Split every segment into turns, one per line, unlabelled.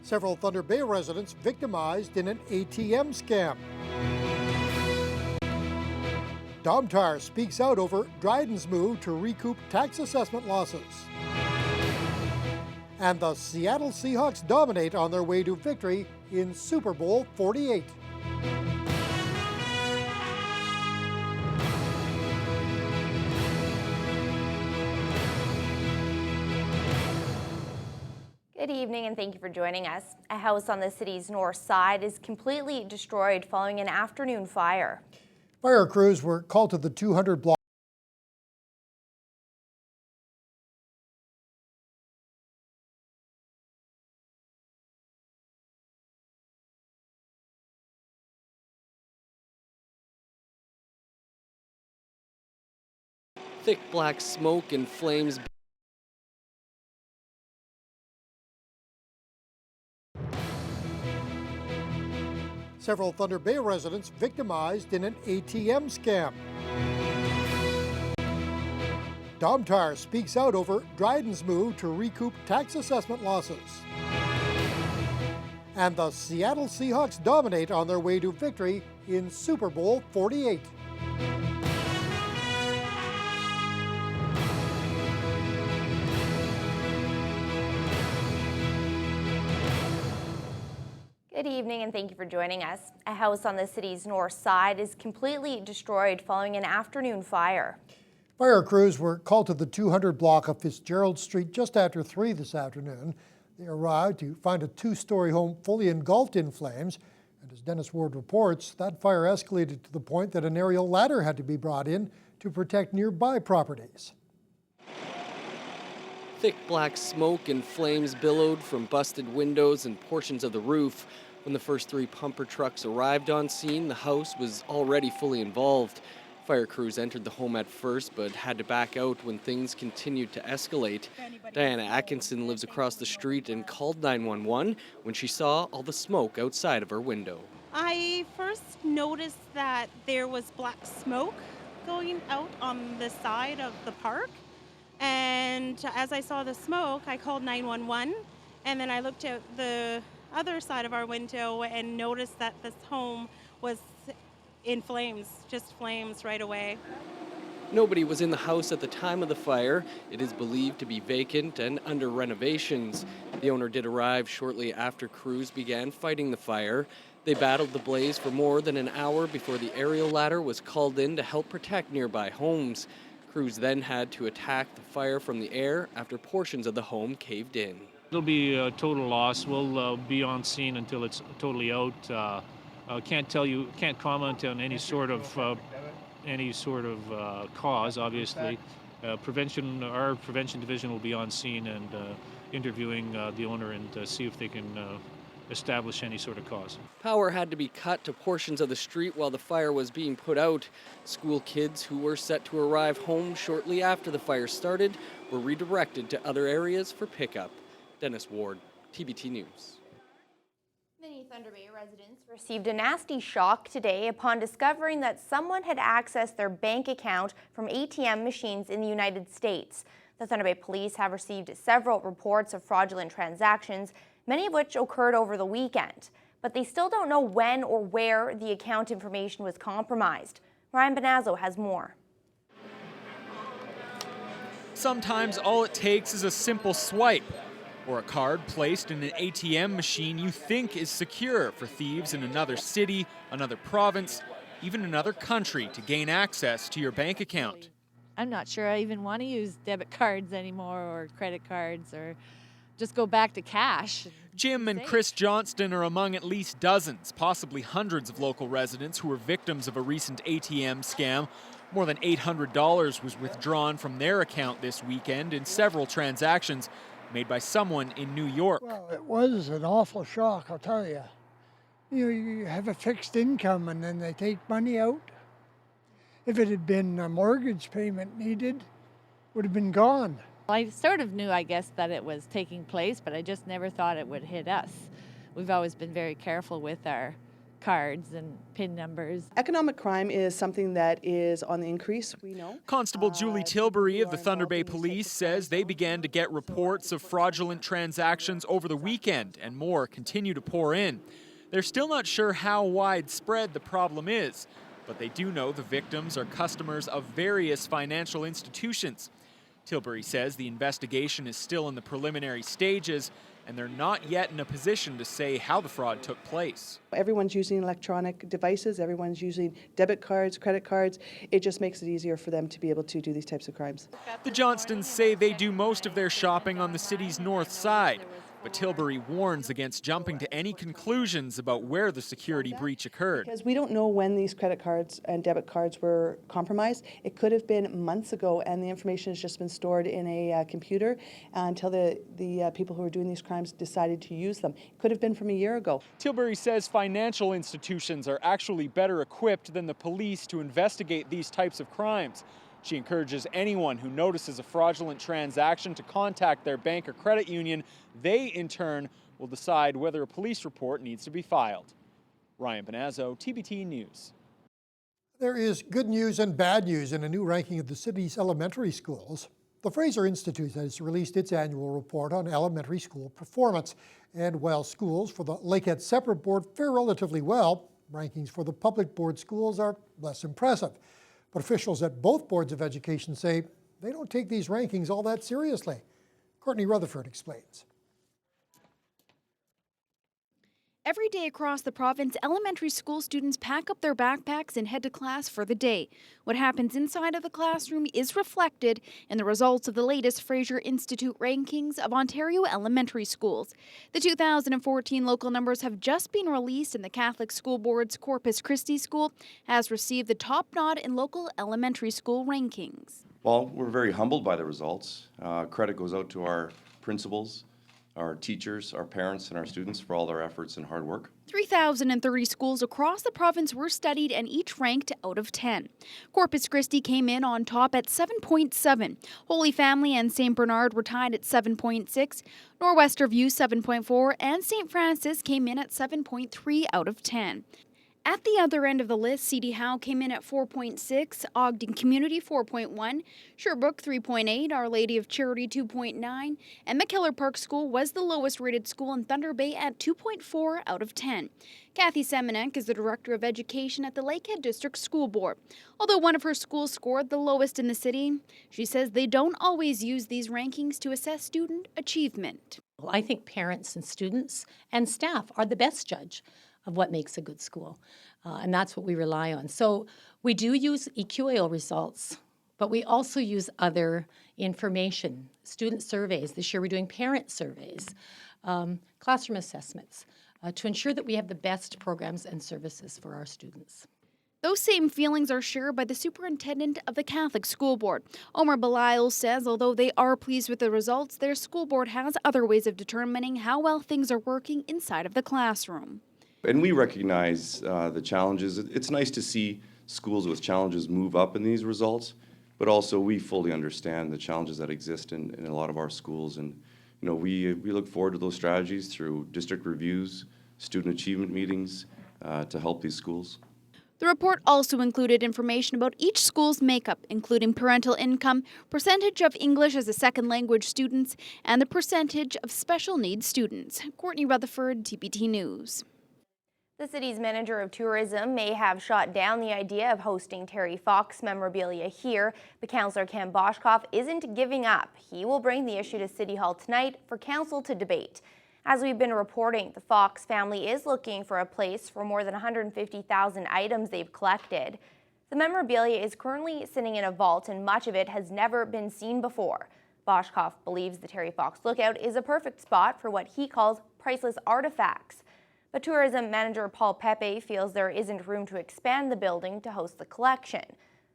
Several Thunder Bay residents victimized in an ATM scam. Domtar speaks out over Dryden's move to recoup tax assessment losses. And the Seattle Seahawks dominate on their way to victory in Super Bowl 48.
Good evening and thank you for joining us. A house on the city's north side is completely destroyed following an afternoon fire.
Fire crews were called to the 200 block.
Thick black smoke and flames.
Several Thunder Bay residents victimized in an ATM scam. Domtar speaks out over Dryden's move to recoup tax assessment losses. And the Seattle Seahawks dominate on their way to victory in Super Bowl 48.
Good evening and thank you for joining us. A house on the city's north side is completely destroyed following an afternoon fire.
Fire crews were called to the 200 block of Fitzgerald Street just after 3 this afternoon. They arrived to find a 2-story home fully engulfed in flames. And as Dennis Ward reports, that fire escalated to the point that an aerial ladder had to be brought in to protect nearby properties.
Thick black smoke and flames billowed from busted windows and portions of the roof. When the first 3 pumper trucks arrived on scene, the house was already fully involved. Fire crews entered the home at first, but had to back out when things continued to escalate. Diana Atkinson lives across the street and called 911 when she saw all the smoke outside of her window.
I first noticed that there was black smoke going out on the side of the park. And as I saw the smoke, I called 911, and then I looked out the other side of our window and noticed that this home was in flames, just flames right away.
Nobody was in the house at the time of the fire. It is believed to be vacant and under renovations. The owner did arrive shortly after crews began fighting the fire. They battled the blaze for more than an hour before the aerial ladder was called in to help protect nearby homes. Crews then had to attack the fire from the air after portions of the home caved in.
It'll be a total loss. We'll be on scene until it's totally out. Can't comment on any sort of cause. Obviously, our prevention division will be on scene and interviewing the owner and see if they can establish any sort of cause.
Power had to be cut to portions of the street while the fire was being put out. School kids who were set to arrive home shortly after the fire started were redirected to other areas for pickup. Dennis Ward, TBT News.
Many Thunder Bay residents received a nasty shock today upon discovering that someone had accessed their bank account from ATM machines in the United States. The Thunder Bay Police have received several reports of fraudulent transactions, many of which occurred over the weekend. But they still don't know when or where the account information was compromised. Ryan Benazzo has more.
Sometimes all it takes is a simple swipe or a card placed in an ATM machine you think is secure for thieves in another city, another province, even another country to gain access to your bank account.
I'm not sure I even want to use debit cards anymore or credit cards or just go back to cash.
Jim and Chris Johnston are among at least dozens, possibly hundreds of local residents who were victims of a recent ATM scam. More than $800 was withdrawn from their account this weekend in several transactions made by someone in New York.
Well, it was an awful shock, I'll tell you. You have a fixed income and then they take money out. If it had been a mortgage payment needed, would have been gone.
I sort of knew, I guess, that it was taking place, but I just never thought it would hit us. We've always been very careful with our cards and PIN numbers.
Economic crime is something that is on the increase, we know.
Constable Julie Tilbury of the Thunder Bay Police says they began to get reports of fraudulent transactions over the weekend, and more continue to pour in. They're still not sure how widespread the problem is, but they do know the victims are customers of various financial institutions. Tilbury says the investigation is still in the preliminary stages, and they're not yet in a position to say how the fraud took place.
Everyone's using electronic devices, everyone's using debit cards, credit cards. It just makes it easier for them to be able to do these types of crimes.
The Johnstons say they do most of their shopping on the city's north side, but Tilbury warns against jumping to any conclusions about where the security breach occurred.
Because we don't know when these credit cards and debit cards were compromised. It could have been months ago, and the information has just been stored in a computer until the people who were doing these crimes decided to use them. It could have been from a year ago.
Tilbury says financial institutions are actually better equipped than the police to investigate these types of crimes. She encourages anyone who notices a fraudulent transaction to contact their bank or credit union. They, in turn, will decide whether a police report needs to be filed. Ryan Benazzo, TBT News.
There is good news and bad news in a new ranking of the city's elementary schools. The Fraser Institute has released its annual report on elementary school performance. And while schools for the Lakehead Separate Board fare relatively well, rankings for the public board schools are less impressive. But officials at both boards of education say they don't take these rankings all that seriously. Courtney Rutherford explains.
Every day across the province, elementary school students pack up their backpacks and head to class for the day. What happens inside of the classroom is reflected in the results of the latest Fraser Institute rankings of Ontario elementary schools. The 2014 local numbers have just been released, and the Catholic School Board's Corpus Christi School has received the top nod in local elementary school rankings.
Well, we're very humbled by the results. Credit goes out to our principals, our teachers, our parents, and our students for all their efforts and hard work.
3,030 schools across the province were studied and each ranked out of 10. Corpus Christi came in on top at 7.7. Holy Family and St. Bernard were tied at 7.6. Nor'Wester View 7.4 and St. Francis came in at 7.3 out of 10. At the other end of the list, C.D. Howe came in at 4.6, Ogden Community 4.1, Sherbrooke 3.8, Our Lady of Charity 2.9, and McKellar Park School was the lowest rated school in Thunder Bay at 2.4 out of 10. Kathy Semenek is the Director of Education at the Lakehead District School Board. Although one of her schools scored the lowest in the city, she says they don't always use these rankings to assess student achievement.
Well, I think parents and students and staff are the best judge of what makes a good school, and that's what we rely on. So we do use EQAO results, but we also use other information, student surveys. This year we're doing parent surveys, classroom assessments, to ensure that we have the best programs and services for our students.
Those same feelings are shared by the superintendent of the Catholic School Board. Omar Belial says although they are pleased with the results, their school board has other ways of determining how well things are working inside of the classroom.
And we recognize the challenges. It's nice to see schools with challenges move up in these results, but also we fully understand the challenges that exist in a lot of our schools. And we look forward to those strategies through district reviews, student achievement meetings to help these schools.
The report also included information about each school's makeup, including parental income, percentage of English as a second language students, and the percentage of special needs students. Courtney Rutherford, TBT News.
The city's manager of tourism may have shot down the idea of hosting Terry Fox Memorabilia here, but Councillor Ken Boschkoff isn't giving up. He will bring the issue to City Hall tonight for Council to debate. As we've been reporting, the Fox family is looking for a place for more than 150,000 items they've collected. The memorabilia is currently sitting in a vault, and much of it has never been seen before. Boschkoff believes the Terry Fox Lookout is a perfect spot for what he calls priceless artifacts. But tourism manager Paul Pepe feels there isn't room to expand the building to host the collection.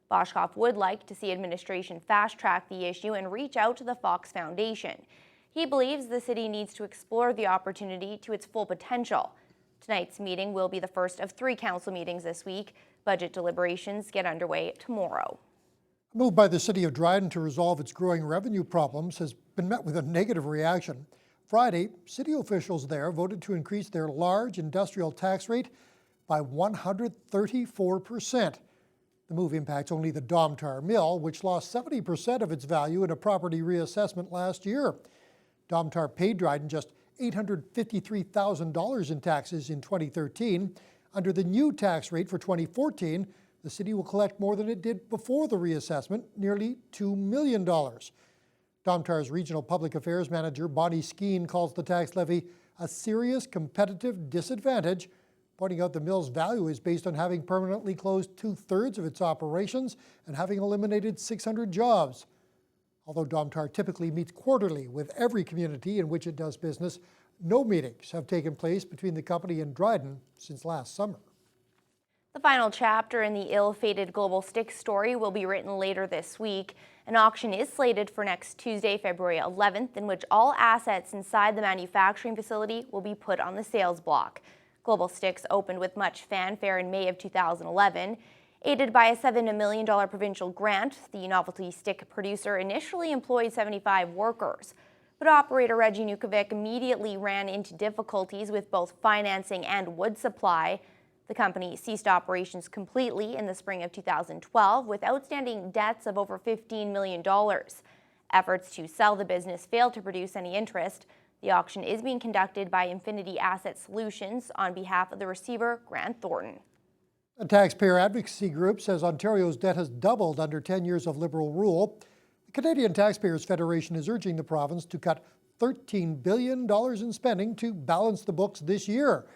Boschkoff would like to see administration fast-track the issue and reach out to the Fox Foundation. He believes the city needs to explore the opportunity to its full potential. Tonight's meeting will be the first of 3 council meetings this week. Budget deliberations get underway tomorrow.
A move by the City of Dryden to resolve its growing revenue problems has been met with a negative reaction. Friday, city officials there voted to increase their large industrial tax rate by 134%. The move impacts only the Domtar mill, which lost 70% of its value in a property reassessment last year. Domtar paid Dryden just $853,000 in taxes in 2013. Under the new tax rate for 2014, the city will collect more than it did before the reassessment, nearly $2 million. Domtar's regional public affairs manager, Bonnie Skeen, calls the tax levy a serious competitive disadvantage, pointing out the mill's value is based on having permanently closed 2/3 of its operations and having eliminated 600 jobs. Although Domtar typically meets quarterly with every community in which it does business, no meetings have taken place between the company and Dryden since last summer.
The final chapter in the ill-fated Global Stick story will be written later this week. An auction is slated for next Tuesday, February 11th, in which all assets inside the manufacturing facility will be put on the sales block. Global Sticks opened with much fanfare in May of 2011. Aided by a $7 million provincial grant, the novelty stick producer initially employed 75 workers. But operator Reggie Nukovic immediately ran into difficulties with both financing and wood supply. The company ceased operations completely in the spring of 2012 with outstanding debts of over $15 million. Efforts to sell the business failed to produce any interest. The auction is being conducted by Infinity Asset Solutions on behalf of the receiver, Grant Thornton.
A taxpayer advocacy group says Ontario's debt has doubled under 10 years of Liberal rule. The Canadian Taxpayers Federation is urging the province to cut $13 billion in spending to balance the books this year.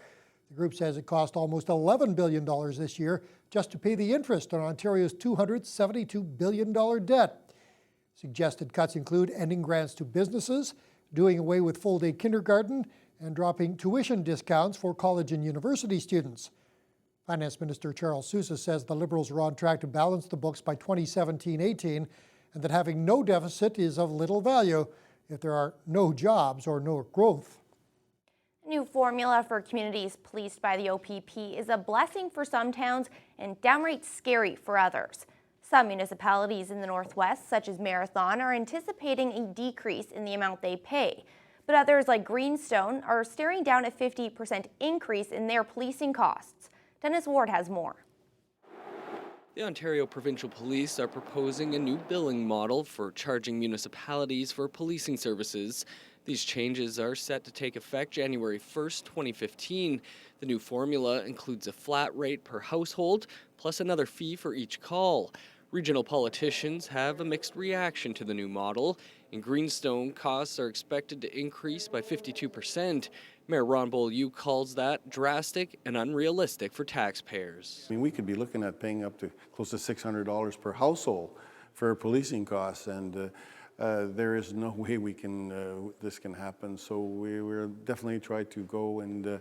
The group says it cost almost $11 billion this year just to pay the interest on Ontario's $272 billion debt. Suggested cuts include ending grants to businesses, doing away with full-day kindergarten, and dropping tuition discounts for college and university students. Finance Minister Charles Sousa says the Liberals are on track to balance the books by 2017-18 and that having no deficit is of little value if there are no jobs or no growth.
A new formula for communities policed by the OPP is a blessing for some towns and downright scary for others. Some municipalities in the Northwest, such as Marathon, are anticipating a decrease in the amount they pay. But others, like Greenstone, are staring down a 50% increase in their policing costs. Dennis Ward has more.
The Ontario Provincial Police are proposing a new billing model for charging municipalities for policing services. These changes are set to take effect January 1st, 2015. The new formula includes a flat rate per household, plus another fee for each call. Regional politicians have a mixed reaction to the new model. In Greenstone, costs are expected to increase by 52%. Mayor Ron Beaulieu calls that drastic and unrealistic for taxpayers.
I mean, we could be looking at paying up to close to $600 per household for policing costs, and there is no way we can this can happen. So we're definitely try to go and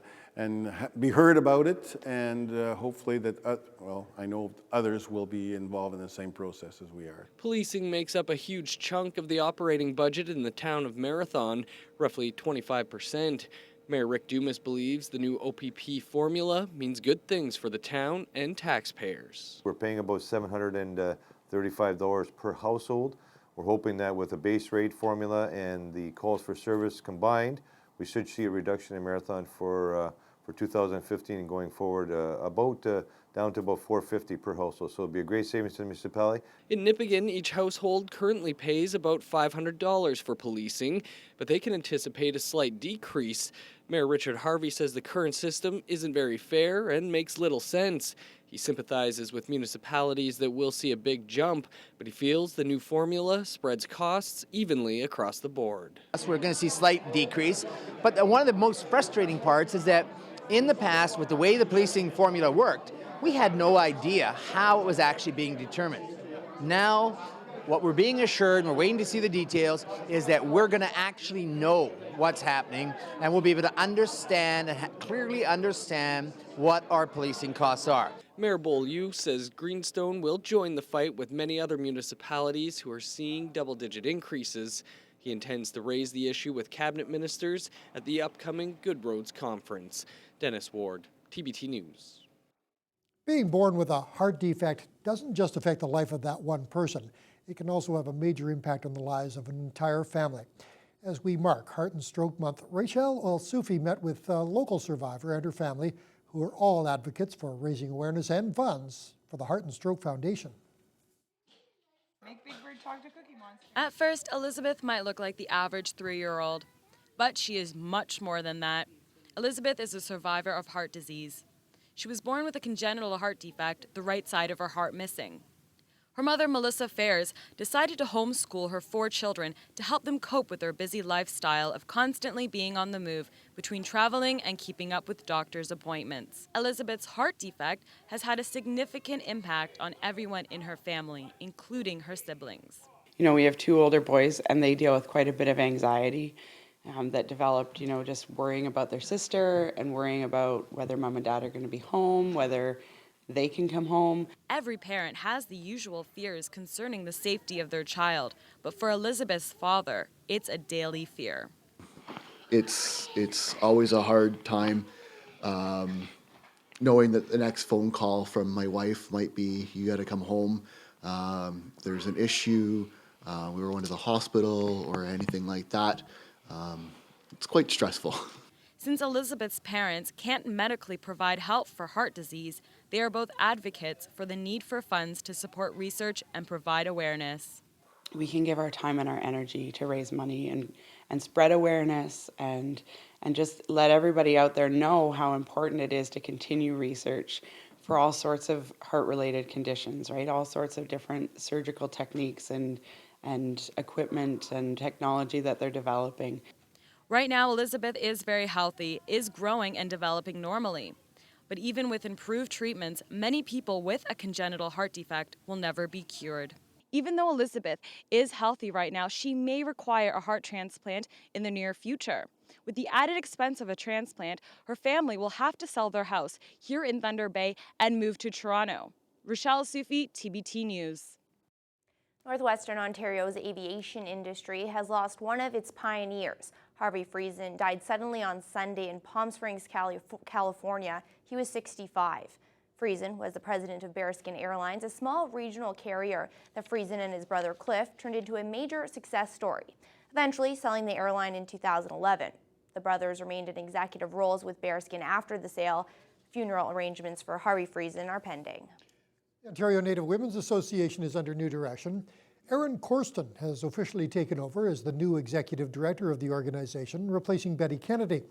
be heard about it, and hopefully that well, I know others will be involved in the same process as we are.
Policing makes up a huge chunk of the operating budget in the town of Marathon, roughly 25%. Mayor Rick Dumas believes the new OPP formula means good things for the town and taxpayers.
We're paying about $735 per household. We're hoping that with the base rate formula and the calls for service combined, we should see a reduction in Marathon for 2015 and going forward, down to about $450 per household. So it'll be a great savings to the municipality.
In Nipigon, each household currently pays about $500 for policing, but they can anticipate a slight decrease. Mayor Richard Harvey says the current system isn't very fair and makes little sense. He sympathizes with municipalities that will see a big jump, but he feels the new formula spreads costs evenly across the board.
We're going to see a slight decrease, but one of the most frustrating parts is that in the past, with the way the policing formula worked, we had no idea how it was actually being determined. Now, what we're being assured, and we're waiting to see the details, is that we're going to actually know what's happening, and we'll be able to understand and clearly understand what our policing costs are.
Mayor Beaulieu says Greenstone will join the fight with many other municipalities who are seeing double-digit increases. He intends to raise the issue with cabinet ministers at the upcoming Good Roads Conference. Dennis Ward, TBT News.
Being born with a heart defect doesn't just affect the life of that one person. It can also have a major impact on the lives of an entire family. As we mark Heart and Stroke Month, Rachel El Soufi met with a local survivor and her family who are all advocates for raising awareness and funds for the Heart and Stroke Foundation.
Make Big Bird talk to Cookie Monster.
At first, Elizabeth might look like the average 3-year-old, but she is much more than that. Elizabeth is a survivor of heart disease. She was born with a congenital heart defect, the right side of her heart missing. Her mother, Melissa Fairs, decided to homeschool her 4 children to help them cope with their busy lifestyle of constantly being on the move between traveling and keeping up with doctor's appointments. Elizabeth's heart defect has had a significant impact on everyone in her family, including her siblings.
You know, we have 2 older boys, and they deal with quite a bit of anxiety that developed, just worrying about their sister and worrying about whether mom and dad are going to be home, whether they can come home.
Every parent has the usual fears concerning the safety of their child, but for Elizabeth's father, it's a daily fear.
It's always a hard time knowing that the next phone call from my wife might be, you got to come home, there's an issue, we were going to the hospital or anything like that. It's quite stressful.
Since Elizabeth's parents can't medically provide help for heart disease, they are both advocates for the need for funds to support research and provide awareness.
We can give our time and our energy to raise money and spread awareness and just let everybody out there know how important it is to continue research for all sorts of heart-related conditions, right? All sorts of different surgical techniques and equipment and technology that they're developing.
Right now, Elizabeth is very healthy, is growing and developing normally. But even with improved treatments, many people with a congenital heart defect will never be cured. Even though Elizabeth is healthy right now, she may require a heart transplant in the near future. With the added expense of a transplant, her family will have to sell their house here in Thunder Bay and move to Toronto. Rochelle Sufi, TBT News.
Northwestern Ontario's aviation industry has lost one of its pioneers. Harvey Friesen died suddenly on Sunday in Palm Springs, California. He was 65. Friesen was the president of Bearskin Airlines, a small regional carrier that Friesen and his brother Cliff turned into a major success story, eventually selling the airline in 2011. The brothers remained in executive roles with Bearskin after the sale. Funeral arrangements for Harvey Friesen are pending.
The Ontario Native Women's Association is under new direction. Erin Corsten has officially taken over as the new executive director of the organization, replacing Betty Kennedy.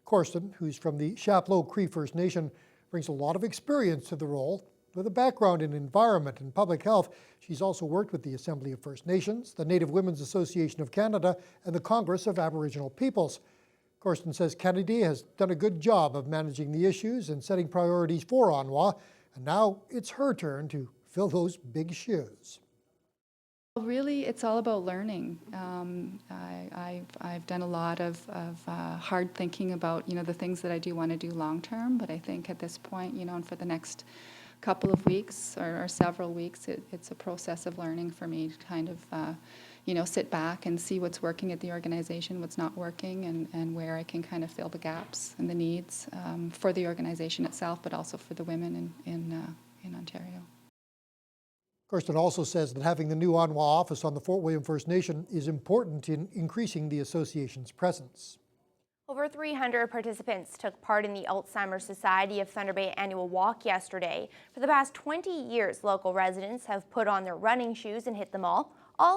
Corsten, who's from the Chapleau Cree First Nation, brings a lot of experience to the role. With a background in environment and public health, she's also worked with the Assembly of First Nations, the Native Women's Association of Canada, and the Congress of Aboriginal Peoples. Corsten says Kennedy has done a good job of managing the issues and setting priorities for Onwa, and now it's her turn to fill those big shoes.
Really, it's all about learning. I've done a lot of hard thinking about the things that I do want to do long term, but I think at this point, and for the next couple of weeks or several weeks, it's a process of learning for me to kind of sit back and see what's working at the organization, what's not working, and where I can kind of fill the gaps and the needs for the organization itself, but also for the women in Ontario.
Corsten also says that having the new Onwa office on the Fort William First Nation is important in increasing the association's presence.
Over 300 participants took part in the Alzheimer's Society of Thunder Bay annual walk yesterday. For the past 20 years, local residents have put on their running shoes and hit them all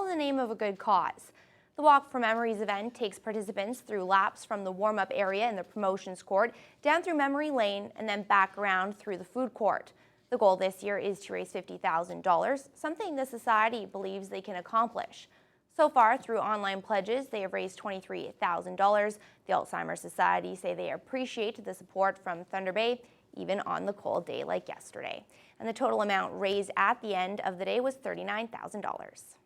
in the name of a good cause. The Walk for Memories event takes participants through laps from the warm-up area in the promotions court, down through Memory Lane, and then back around through the food court. The goal this year is to raise $50,000, something the Society believes they can accomplish. So far, through online pledges, they have raised $23,000. The Alzheimer's Society say they appreciate the support from Thunder Bay, even on the cold day like yesterday. And the total amount raised at the end of the day was $39,000.